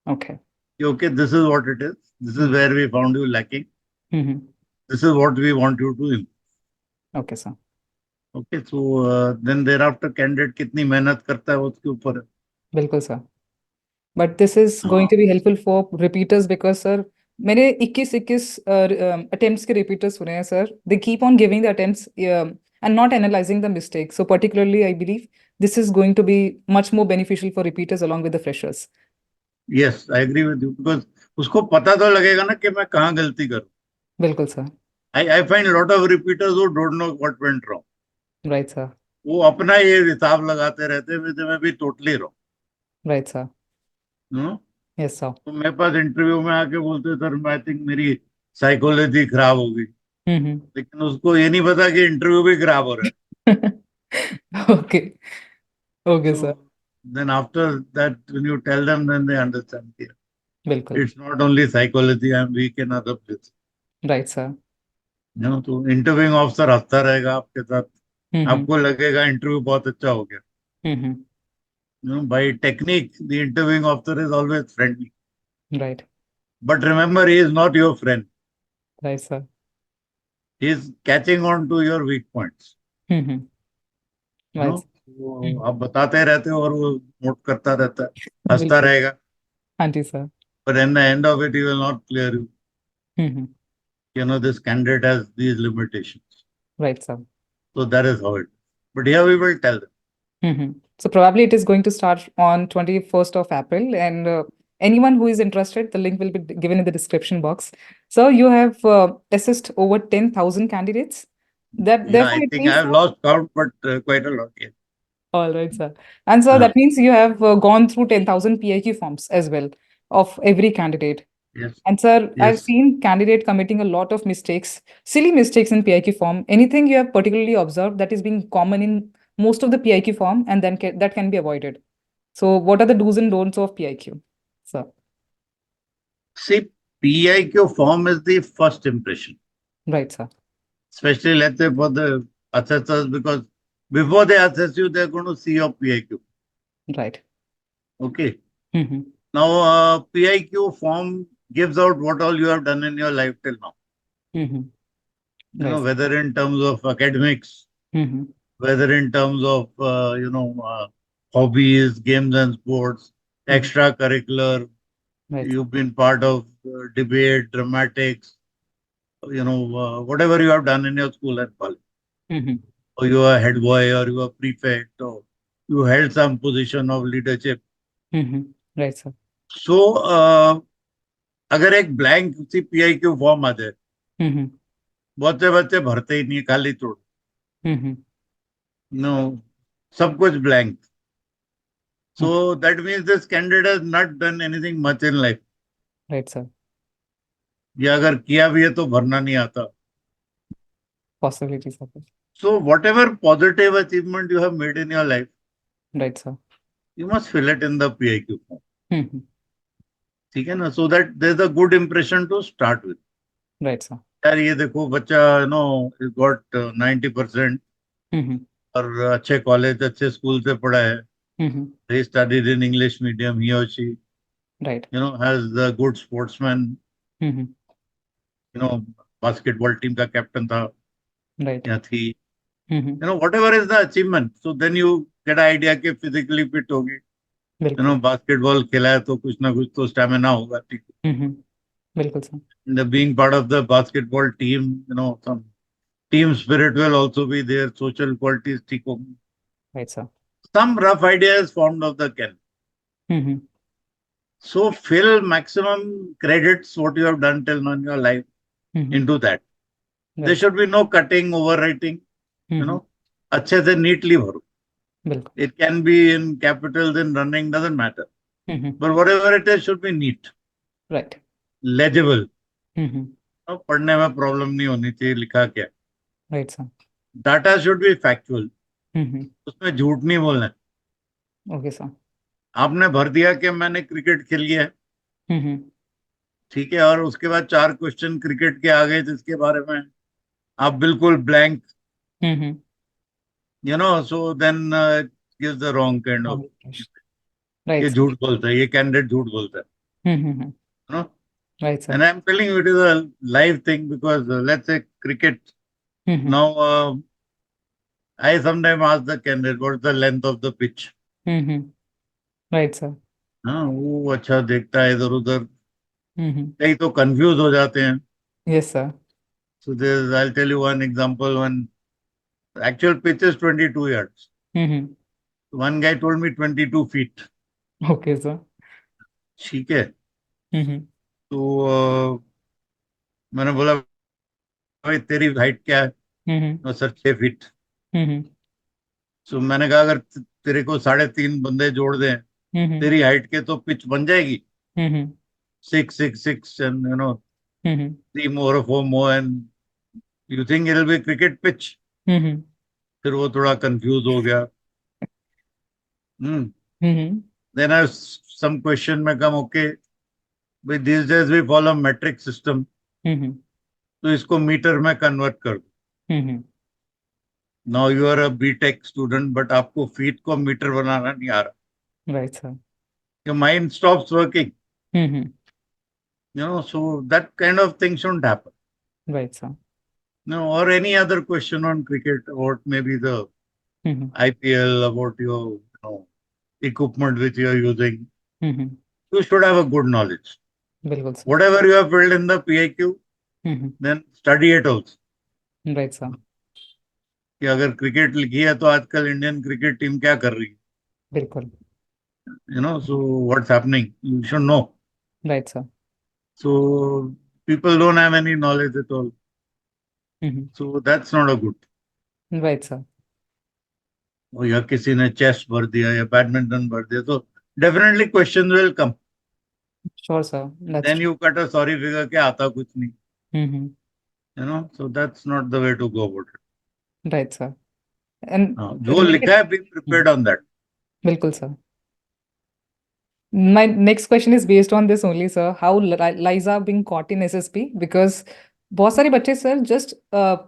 Okay. okay, this is what it is. This is Mm-hmm. where we found you lacking. Mm-hmm. This is what we want you to improve. Okay, sir. Okay, so then thereafter candidate कितनी मेहनत करता है उसके ऊपर है. बिल्कुल sir. But this is going हाँ. to be helpful for repeaters because sir, मैंने 21 attempts के repeaters सुने हैं sir. They keep on giving the attempts and not analyzing the mistakes. So particularly, I believe this is going to be much more beneficial for repeaters along with the freshers. Yes, I agree with you because उसको पता तो लगेगा ना कि मैं कहाँ गलती करूँ. बिल्कुल sir. I find a lot of repeaters who don't know what went wrong. Right, sir. वो अपना ये हिसाब लगाते रहते हैं, विच में भी totally wrong. Right, sir. No. Yes, sir. तो मेरे पास इंटरव्यू में आके बोलते सर मैं थिंक मेरी साइकोलॉजी खराब हो गई, Mm-hmm. लेकिन उसको ये नहीं पता कि इंटरव्यू भी खराब हो रहा है. Okay. Okay, So sir. then after that when you tell them, then they understand. Yeah, बिल्कुल. it's not only psychology, I'm weak in other places. Right, sir. तो इंटरव्यूइंग ऑफिसर हंसता रहेगा आपके साथ, Mm-hmm. आपको लगेगा इंटरव्यू बहुत अच्छा हो गया. Mm-hmm. By technique, the interviewing officer is always friendly. Right. But remember, he is not your friend. Right, sir. He is catching on to your weak points. Mm-hmm. Right. वो Mm-hmm. आप बताते रहते हो और वो नोट करता रहता है, हंसता बिल्कुल. रहेगा. हाँ जी, sir. But in the end of it, he will not clear you. Mm-hmm. This candidate has these limitations. Right, sir. So that is how it is. But here we will tell them. Mm-hmm. So probably it is going to start on 21st of April, and anyone who is interested, the link will be given in the description box. So you have assessed over 10,000 candidates. That Yeah, therefore I it think I means have lost count, but quite a lot. Yeah. all right, sir. And so Uh, that means you have gone through 10,000 PIQ forms as well of every candidate. yes, And sir, I've yes. seen candidate committing a lot of mistakes, silly mistakes in PIQ form. Anything you have particularly observed that is being common in most of the PIQ form and then that can be avoided. So what are the do's and don'ts of PIQ? Sir. See, PIQ form is the first impression, Right, sir. especially let's say for the assessors, because before they assess you, they're going to see your PIQ. Right. Okay. Mm-hmm. Now, PIQ form gives out what all you have done in your life till now. Mm-hmm. Right. Whether in terms of academics, Mm-hmm. whether in terms of, hobbies, games and sports, Mm-hmm. extracurricular, Right. you've been part of debate, dramatics, whatever you have done in your school and college. Mm-hmm. Or you are head boy, or you are prefect, or you held some position of leadership. Mm-hmm. Right, sir. So, अगर एक blank सी PIQ form आ जाए, Mm-hmm. बहुत से बच्चे भरते ही नहीं, खाली छोड़. Mm-hmm. नो, सब कुछ blank. Mm. So that means this candidate has not done anything much in life. Right, sir. या अगर किया भी है तो भरना नहीं आता. Possibilities of it. So whatever positive achievement you have made in your life, Right, sir. you must fill it in the PIQ form. Mm-hmm. ठीक है ना? So that there's a good impression to start with. Right, sir. यार ये देखो बच्चा got 90% Mm-hmm. और अच्छे college अच्छे स्कूल से पढ़ा है. Mm-hmm. He studied in English medium, he or she Right. has the good sportsman. Mm-hmm. You know basketball team का कैप्टन था राइट। या थी, hmm. Whatever is the achievement, so then you get idea कि physically fit होगी, बिल्कुल। Basketball खेला है तो कुछ ना कुछ तो स्टेमिना होगा, ठीक हम्म। बिल्कुल सर। है। Being part of the basketball team, some team spirit will also be there, social qualities ठीक होंगी. Right sir. Some rough idea is formed of the can. Hmm. So fill maximum credits what you have done till now in your life hmm. into that. There right. should be no cutting, overwriting, you hmm. know. अच्छे से neatly भरो. बिल्कुल। It can be in capitals in running, doesn't matter. Hmm. But whatever it is should be neat, right. legible. हम्म। पढ़ने में problem नहीं होनी चाहिए लिखा क्या. Right sir. Data should be factual. हम्म। उसमें झूठ नहीं बोलना है. Okay sir. आपने भर दिया कि मैंने क्रिकेट खेली है, हम्म। ठीक है, और उसके बाद चार क्वेश्चन क्रिकेट के आ गए जिसके बारे में आप बिल्कुल blank, hmm. So then gives the wrong kind of, right ये सर। झूठ बोलता है, ये कैंडिडेट झूठ बोलता है, hmm. No. Right sir. And I am telling you it is a live thing because let's say cricket hmm. Now, I sometime ask the candidate what is the length of the pitch. Hmm. Right sir. हाँ, वो अच्छा देखता है इधर उधर, हम्म। कई तो confuse हो जाते हैं. Yes sir. So there I tell you one example, one actual pitch is 22 yards. Hmm. One guy told me 22 feet. Okay sir. ठीक है. हम्म। तो मैंने बोला भाई तेरी हाइट क्या है. हम्म। Sir 6 feet. हम्म। सो मैंने कहा अगर तेरे को 3.5 बंदे जोड़ दें हम्म। तेरी हाइट के तो पिच बन जाएगी. Hmm. 6 6 6 and hmm. 3 more 4 more and you think it will be cricket pitch. Hmm. फिर वो थोड़ा कंफ्यूज हो गया. हम्म. हम्म। देन आई सम क्वेश्चन में कम ओके, भाई these days we follow metric system, hmm. तो इसको मीटर में कन्वर्ट कर दो. Hmm. Now you are a BTech student but आपको फीट को मीटर बनाना नहीं आ रहा. Right sir. Your mind stops working, hmm. so that kind of thing shouldn't happen. Right sir. No, or any other question on cricket, about maybe the hmm. IPL, about your equipment which you are using. Hmm. You should have a good knowledge. बिल्कुल sir. Whatever you have built in the PIQ, hmm. then study it also. Right sir. कि अगर cricket लिखी है तो आजकल Indian cricket team क्या कर रही बिल्कुल। है, so what's happening, you should know. Right sir. So people don't have any knowledge at all. Hmm. So that's not a good. Right sir. और या किसी ने चेस भर दिया या बैडमिंटन भर दिया तो definitely question will come. Sure sir, that's then true. You cut a sorry figure के आता कुछ नहीं. Hmm. So that's not the way to go about it. Right sir. And हाँ, जो लिखा रिलेटेड। है बी प्रिपेयर्ड ऑन दैट. बिल्कुल sir. My next question is based on this only, sir. How lies are being caught in SSP? Because बहुत सारे बच्चे sir just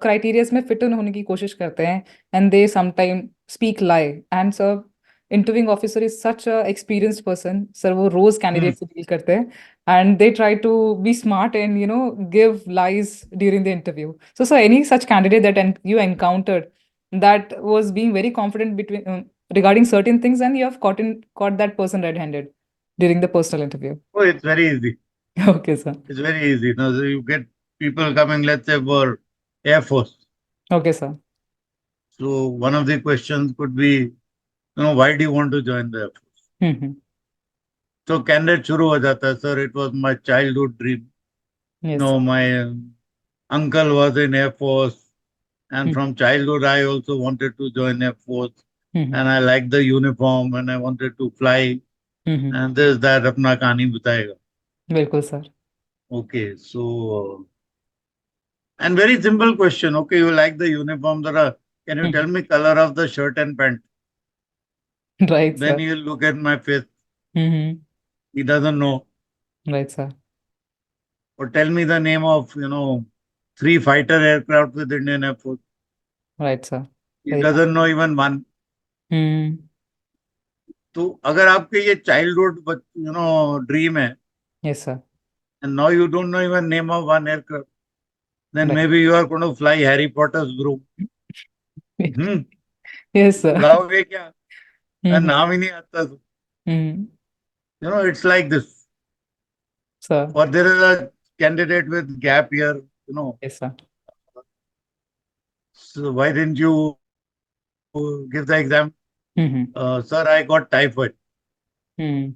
criterias में fit in होने की कोशिश करते हैं and they sometime speak lie and sir interviewing officer is such a experienced person sir, वो रोज हम्म. कैंडिडेट से डील करते हैं and they try to be smart and give lies during the interview. So sir, any such candidate that you encountered that was being very confident between regarding certain things and you have caught that person red-handed during the personal interview? Oh, it's very easy. Okay, sir. It's very easy. So you get people coming, let's say, for Air Force. Okay, sir. So one of the questions could be, why do you want to join the Air Force? Mm-hmm. So candidate शुरू हो जाता है, sir, it was my childhood dream. Yes. My uncle was in Air Force, and Mm-hmm. from childhood I also wanted to join Air Force, Mm-hmm. and I liked the uniform, and I wanted to fly, Mm-hmm. and this that अपना कहानी बताएगा. बिल्कुल sir. Okay, so and very simple question. Okay, you like the uniform, can you tell me color of the shirt and pant? Right Then sir. you look at my face, hmm. he doesn't know. Right sir. Or tell me the name of, three fighter aircraft with Indian Air Force. Right sir. He very doesn't know even one. हम्म. तो अगर आपके ये childhood dream है, yes sir. and now you don't know even name of one aircraft. then Right. maybe you are going to fly Harry Potter's broom. Hmm. Yes, sir. उड़ाओगे क्या? Mm-hmm. नाम ही नहीं आता तो. Mm-hmm. It's like this. Sir. Or there is a candidate with gap year. You know, Yes, sir. so why didn't you give the exam? Mm-hmm. Sir, I got typhoid Mm-hmm.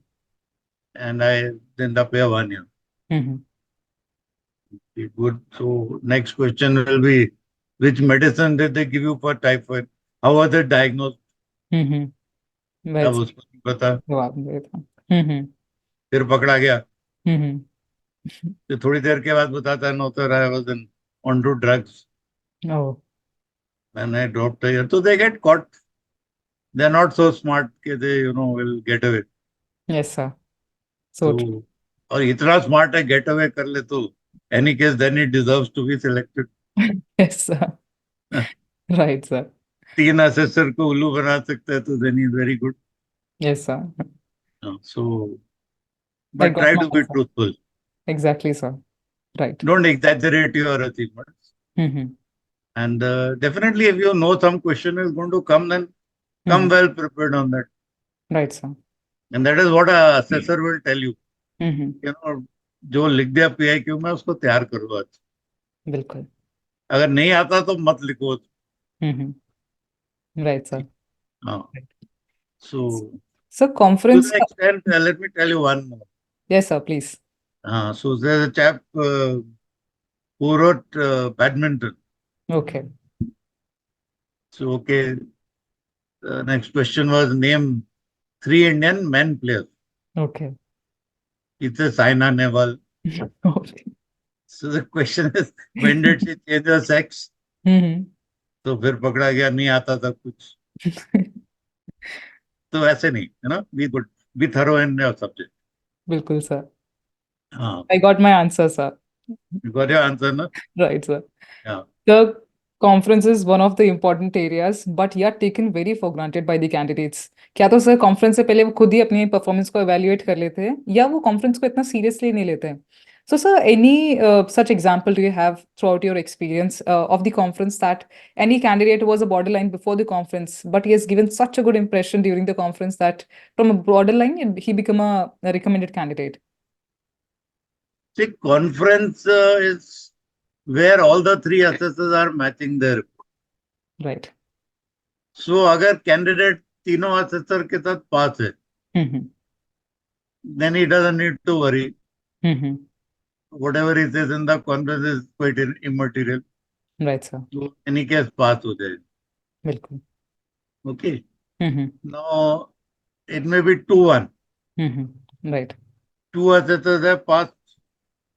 and I didn't appear 1 year. Mm-hmm. Good. So next question will be, which medicine did they give you for typhoid? How was it diagnosed? Mm-hmm. अब Right, sir. उसको नहीं पता. जवाब दे था. Mm-hmm. फिर पकड़ा गया. Mm-hmm. फिर थोड़ी देर के बाद बताता है, no sir, I was on to drugs Oh, and I dropped a year. So they get caught. They're not so smart that they, will get away. yes, sir. So true. तो और इतना smart है, get away कर ले तो any case then it deserves to be selected. Yes, sir. Right, sir. 3 assessor को उल्लू बना सकते हैं तो then is very good. Yes, sir. So I but got try my to be answer. Truthful. Exactly, sir. Right. Don't exaggerate your achievements. Mm-hmm. And definitely, if you know some question is going to come, then come Mm-hmm. well prepared on that. Right, sir. And that is what a assessor will tell you. Mm-hmm. जो लिख दिया PIQ में उसको तैयार करो आज. बिल्कुल. अगर नहीं आता तो मत लिखो. Mm-hmm. Right, sir. हाँ. Right. So So to conference. the extent, let me tell you one more. Yes, sir. Please. So there's a chap who wrote badminton. Okay. So okay, next question was name 3 Indian men players. Okay. It's a Saina Nehwal. Okay. So the question is, when did she change her sex? Mm-hmm. तो फिर पकड़ा गया, नहीं आता था कुछ. तो ऐसे नहीं, be good, B thorough in your subject. बिल्कुल, sir. हाँ. I got my answer, sir. You got your answer, na? Right, sir. Yeah. The conference is one of the important areas, but yet taken very for granted by the candidates. क्या तो sir conference से पहले वो खुद ही अपनी performance को evaluate कर लेते हैं या वो कॉन्फ्रेंस को इतना सीरियसली नहीं लेते हैं. So, sir, any such example do you have throughout your experience of the conference that any candidate was a borderline before the conference, but he has given such a good impression during the conference that from a borderline he become a recommended candidate? See, conference is where all the 3 assessors are matching their. Right. So अगर candidate तीनों assessor के साथ पास है, Mm-hmm. then he doesn't need to worry. Mm-hmm. Whatever he says in the conference is quite immaterial. Right, sir. So any case pass हो जाए. बिल्कुल. Okay. Mm-hmm. Now it may be 2-1. Mm-hmm. Right. 2 assessors have passed.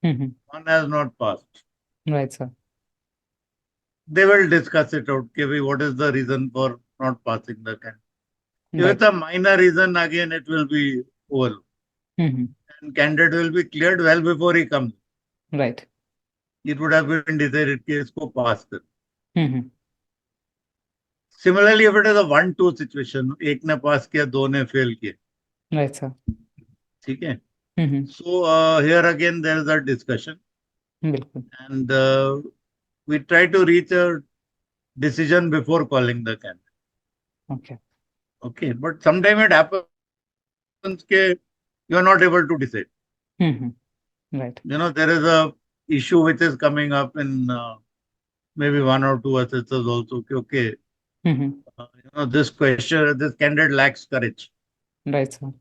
Mm-hmm. One has not passed. Right, sir. They will discuss it out. Okay, what is the reason for not passing the candidate? If Right. it's a minor reason, again it will be overlooked. Mm-hmm. And candidate will be cleared well before he comes. Right. It would have been decided कि इसको pass कर. Mm-hmm. Similarly, if it is a 1-2 situation, एक ने pass किया, दो ने fail किया. Right, sir. ठीक है. Mm-hmm. So here again there is a discussion, बिल्कुल. and we try to reach a decision before calling the candidate. Okay. Okay, but sometimes it happens that you are not able to decide. Mm-hmm. Right. There is a issue which is coming up in maybe 1 or 2 assessors also. Okay, Mm-hmm. this question, this candidate lacks courage. Right, sir.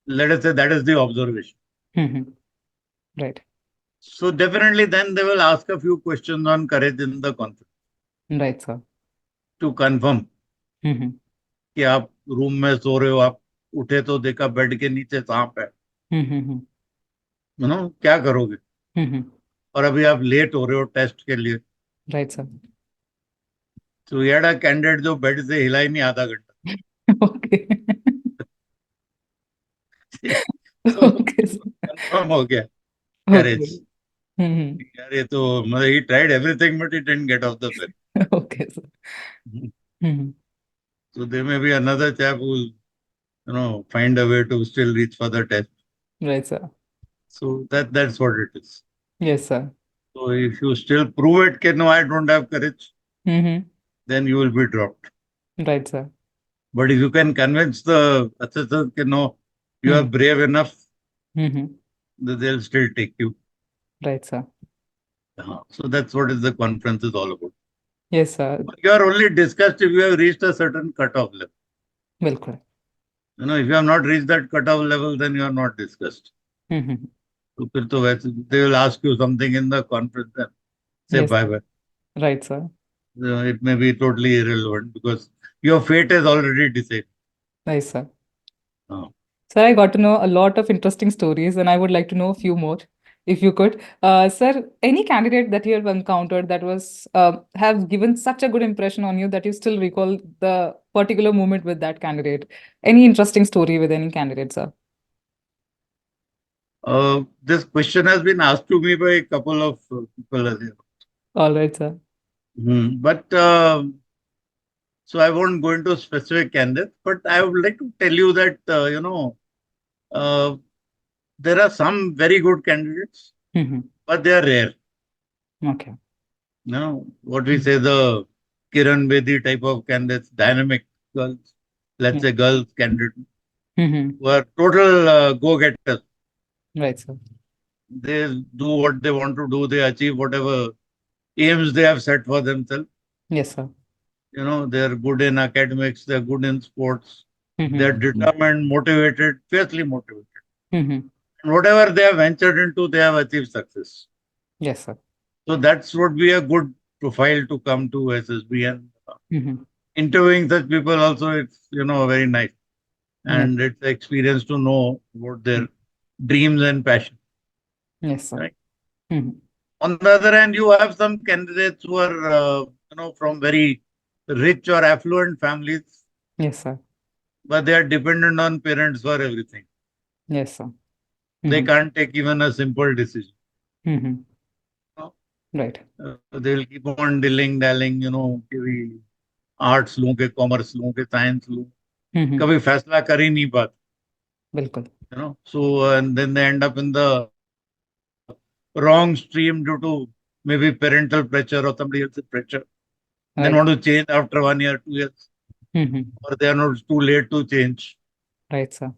Let us say that is the observation. Mm-hmm. Right. So definitely then they will ask a few questions on courage in the conference Right, sir. to confirm Mm-hmm. कि आप room में सो रहे हो, आप उठे तो देखा bed के नीचे सांप है, Mm-hmm. क्या करोगे. Mm-hmm. और अभी आप लेट हो रहे हो टेस्ट के लिए. Right, sir. तो ये कैंडिडेट जो बेड से हिला ही नहीं आधा घंटा. Okay. तो Okay, sir. कंफर्म हो गया Okay. करेज. Mm-hmm. यार ये तो मतलब he tried everything but he didn't get of the bed. Okay, sir. Mm-hmm. So there may be another chap who find a way to still reach for the test. Right, sir. So that's what it is. Yes, sir. So if you still prove it, no, I don't have courage, Mm-hmm. then you will be dropped. Right, sir. But if you can convince the assessors, no, you are Mm-hmm. brave enough, Mm-hmm. they'll still take you. Right, sir. So that's what is the conference is all about. Yes, sir. You are only discussed if you have reached a certain cutoff level. Bilkul. If you have not reached that cutoff level, then you are not discussed. Mm-hmm. So फिर तो वैसे they will ask you something in the conference and say Yes, bye sir. bye. Right, sir. It may be totally irrelevant because your fate is already decided. Nice, sir. Uh, Sir, I got to know a lot of interesting stories, and I would like to know a few more, if you could. Sir, any candidate that you have encountered that was have given such a good impression on you that you still recall the particular moment with that candidate? Any interesting story with any candidate, sir? this question has been asked to me by a couple of people earlier. All right, sir. But so I won't go into specific candidates, but I would like to tell you that uh, there are some very good candidates, Mm-hmm. but they are rare. Okay. What we say the Kiran Bedi type of candidates, dynamic girls, let's Yeah. say girls candidates Mm-hmm. who are total go-getters. Right, sir. They do what they want to do. They achieve whatever aims they have set for themselves. Yes, sir. They're good in academics. They're good in sports. They're Mm-hmm. determined, motivated, fiercely motivated. Mm-hmm. And whatever they have ventured into, they have achieved success. Yes, sir. So that's would be a good profile to come to SSB and Mm-hmm. interviewing such people also. It's very nice Yes. and it's experience to know about their dreams and passion. Yes, sir. Right. Mm-hmm. On the other hand, you have some candidates who are from very rich or affluent families, Yes, sir. but they are dependent on parents for everything. Yes, sir. They Mm-hmm. can't take even a simple decision. Mm-hmm. You Right. they will keep on dilling dallying, कि भी arts लूं के commerce लूं के science लूं Mm-hmm. कभी फैसला कर ही नहीं पाते. Bilkul. So and then they end up in the wrong stream due to maybe parental pressure or somebody else's pressure. Then Right. want to change after 1 year, 2 years, Mm-hmm. or they are not too late to change. Right, sir.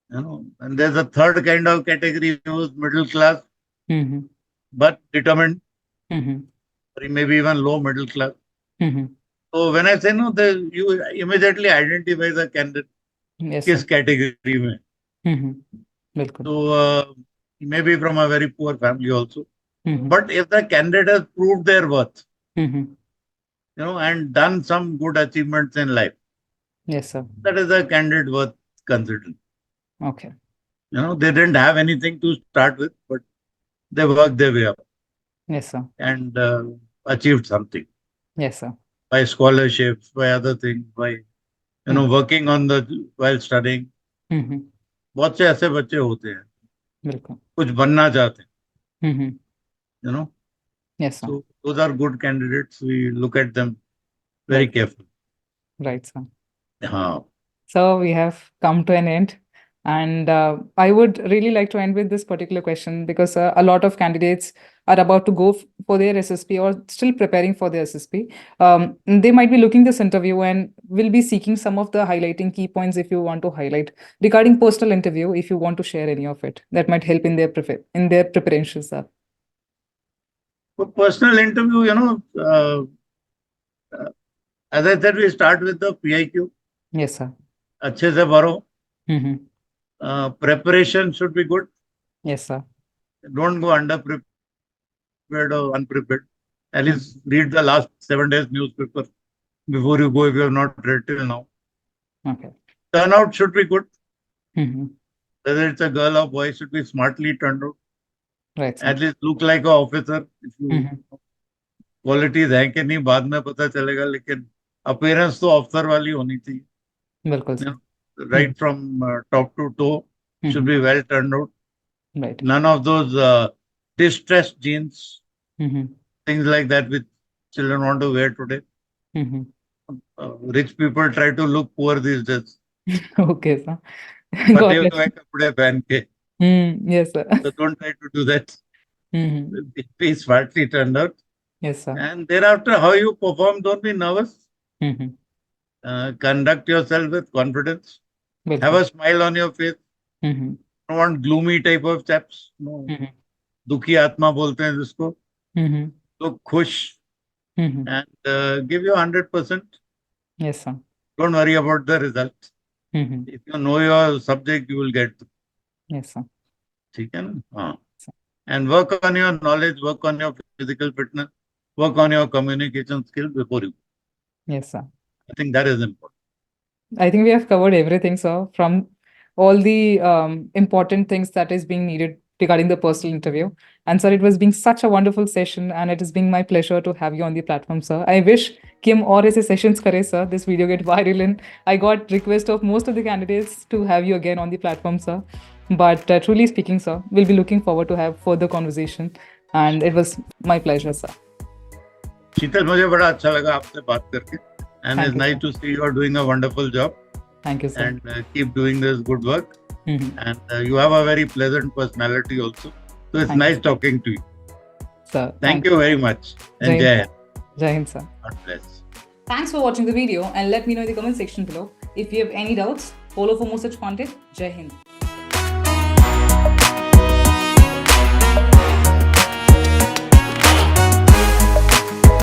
And there's a third kind of category who's middle class Mm-hmm. but determined, Mm-hmm. or maybe even low middle class. Mm-hmm. So when I say no, you immediately identify the candidate Yes, किस sir. category में. Mm-hmm. Bilkul. So maybe from a very poor family also. Mm-hmm. But if the candidate has proved their worth, Mm-hmm. and done some good achievements in life, Yes, sir. that is a candidate worth considering. Okay. They didn't have anything to start with, but they worked their way up Yes, sir. and achieved something Yes, sir. by scholarships, by other things, by Mm-hmm. working on the while studying. Mm-hmm. बहुत से ऐसे बच्चे होते हैं Bilkul. कुछ बनना चाहते हैं. Mm-hmm. you know Yes, sir. so those are good candidates. We look at them very Right. carefully. Right, sir. हाँ. So we have come to an end. And I would really like to end with this particular question because a lot of candidates are about to go for their SSP or still preparing for their SSP. They might be looking this interview and will be seeking some of the highlighting key points if you want to highlight regarding personal interview. If you want to share any of it, that might help in their preparations, sir. For personal interview, uh, as I said, we start with the PIQ. Yes, sir. अच्छे से भरो. Mm-hmm. Preparation should be good. Yes, sir. Don't go under prepared or unprepared. At least read the last 7 days newspaper before you go if you have not read till now. Okay. Turnout should be good. Mm-hmm. Whether it's a girl or boy, should be smartly turned out. Right, sir. At least look like an officer. If you Mm-hmm. Qualities हैं कि नहीं बाद में पता चलेगा, लेकिन appearance तो officer वाली होनी चाहिए. Bilkul, sir. Right from top to toe should be well turned out. Right. None of those distressed jeans, Mm-hmm. things like that which children want to wear today. Mm-hmm. Rich people try to look poor these days. Okay, sir. फटे God bless हुए you. कपड़े पहन के. Yes, sir. So don't try to do that. Mm-hmm. Be smartly turned out. Yes, sir. And thereafter, how you perform, don't be nervous. Mm-hmm. Conduct yourself with confidence. Have Welcome. a smile on your face. Mm-hmm. Don't want gloomy type of chaps. No. Mm-hmm. दुखी आत्मा बोलते हैं जिसको. Mm-hmm. So खुश Mm-hmm. and give you 100%. Yes, sir. Don't worry about the result. Mm-hmm. If you know your subject, you will get. Yes, sir. ठीक है ना? हाँ. Sir. And work on your knowledge, work on your physical fitness, work on your communication skill before you. Yes, sir. I think that is important. I think we have covered everything, sir, from all the important things that is being needed regarding the personal interview. And sir, it was being such a wonderful session, and it is being my pleasure to have you on the platform, sir. I wish Kim or his sessions kare, sir. This video get viral, and I got request of most of the candidates to have you again on the platform, sir. But truly speaking, sir, we'll be looking forward to have further conversation, and it was my pleasure, sir. शीतल, मुझे बड़ा अच्छा लगा आपसे बात करके. And Thank it's you, nice sir. to see you are doing a wonderful job. Thank you, sir. And keep doing this good work. Mhm. And you have a very pleasant personality also. So it's Thank nice you. talking to you. Sir, Thank you very much. Jai And Hind, Jai sir. Hind. Jai Hind, sir. God bless. Thanks for watching the video and let me know in the comment section below. If you have any doubts, follow for more such content. Jai Hind.